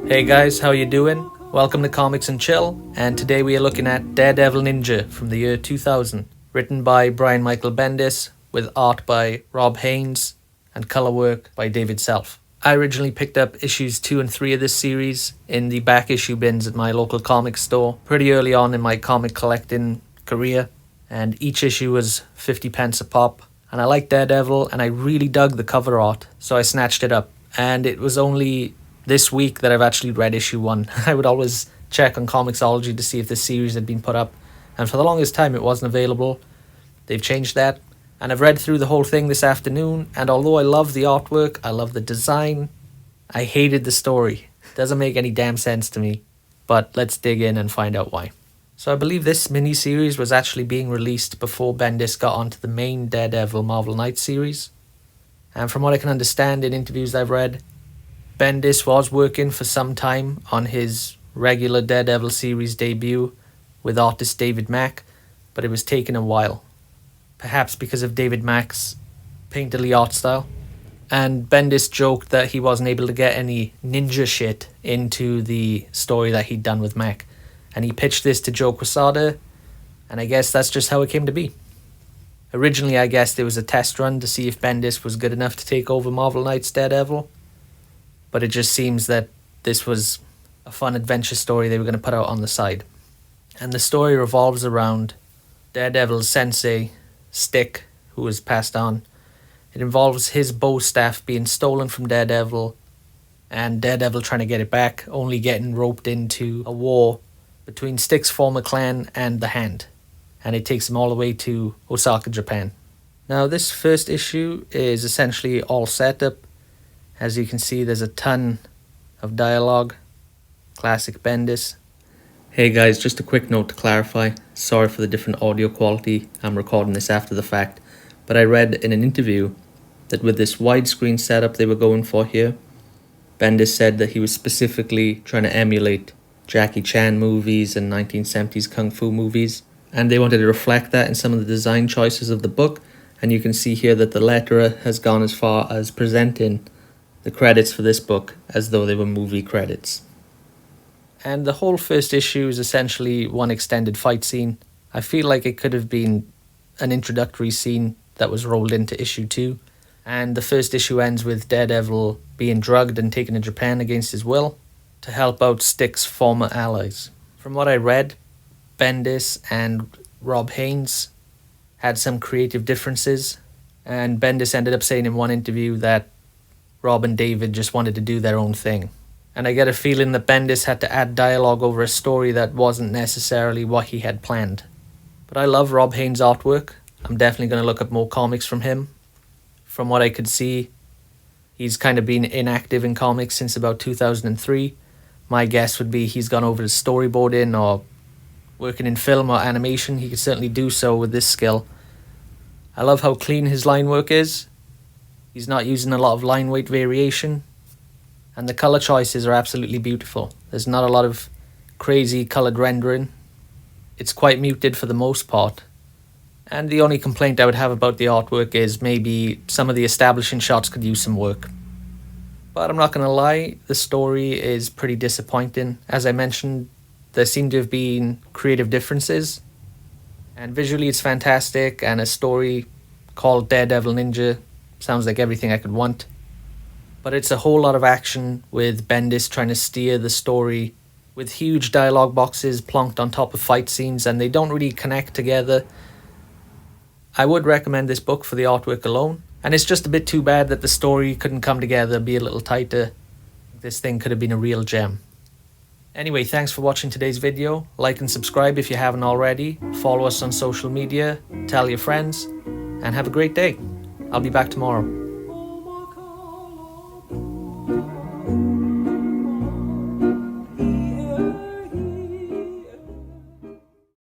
Hey guys, how you doing? Welcome to Comics and Chill, and today we are looking at Daredevil Ninja from the year 2000, written by Brian Michael Bendis, with art by Rob Haynes, and colour work by David Self. I originally picked up issues 2 and 3 of this series in the back issue bins at my local comic store, pretty early on in my comic collecting career, and each issue was 50 pence a pop. And I liked Daredevil, and I really dug the cover art, so I snatched it up. And it was only this week that I've actually read issue 1. I would always check on Comixology to see if this series had been put up, and for the longest time it wasn't available. They've changed that, and I've read through the whole thing this afternoon, and although I love the artwork, I love the design, I hated the story. It doesn't make any damn sense to me, but let's dig in and find out why. So I believe this mini-series was actually being released before Bendis got onto the main Daredevil Marvel Knights series, and from what I can understand in interviews I've read, Bendis was working for some time on his regular Daredevil series debut with artist David Mack, but it was taking a while. Perhaps because of David Mack's painterly art style. And Bendis joked that he wasn't able to get any ninja shit into the story that he'd done with Mack. And he pitched this to Joe Quesada, and I guess that's just how it came to be. Originally, I guess there was a test run to see if Bendis was good enough to take over Marvel Knights Daredevil, but it just seems that this was a fun adventure story they were going to put out on the side. And the story revolves around Daredevil's sensei, Stick, who was passed on. It involves his bow staff being stolen from Daredevil, and Daredevil trying to get it back, only getting roped into a war between Stick's former clan and the Hand. And it takes him all the way to Osaka, Japan. Now, this first issue is essentially all setup. As you can see, there's a ton of dialogue. Classic Bendis. Hey guys, just a quick note to clarify. Sorry for the different audio quality. I'm recording this after the fact. But I read in an interview that with this widescreen setup they were going for here, Bendis said that he was specifically trying to emulate Jackie Chan movies and 1970s kung fu movies. And they wanted to reflect that in some of the design choices of the book. And you can see here that the letterer has gone as far as presenting the credits for this book as though they were movie credits. And the whole first issue is essentially one extended fight scene. I feel like it could have been an introductory scene that was rolled into issue 2. And the first issue ends with Daredevil being drugged and taken to Japan against his will to help out Stick's former allies. From what I read, Bendis and Rob Haynes had some creative differences, and Bendis ended up saying in one interview that Rob and David just wanted to do their own thing. And I get a feeling that Bendis had to add dialogue over a story that wasn't necessarily what he had planned. But I love Rob Haynes' artwork. I'm definitely going to look up more comics from him. From what I could see, he's kind of been inactive in comics since about 2003. My guess would be he's gone over to storyboarding or working in film or animation. He could certainly do so with this skill. I love how clean his line work is. He's not using a lot of line weight variation, and the colour choices are absolutely beautiful. There's not a lot of crazy coloured rendering. It's quite muted for the most part. And the only complaint I would have about the artwork is maybe some of the establishing shots could use some work. But I'm not going to lie, the story is pretty disappointing. As I mentioned, there seem to have been creative differences, and visually it's fantastic, and a story called Daredevil Ninja sounds like everything I could want. But it's a whole lot of action with Bendis trying to steer the story with huge dialogue boxes plonked on top of fight scenes, and they don't really connect together. I would recommend this book for the artwork alone, and it's just a bit too bad that the story couldn't come together, be a little tighter. This thing could have been a real gem. Anyway, thanks for watching today's video. Like and subscribe if you haven't already. Follow us on social media, tell your friends, and have a great day. I'll be back tomorrow.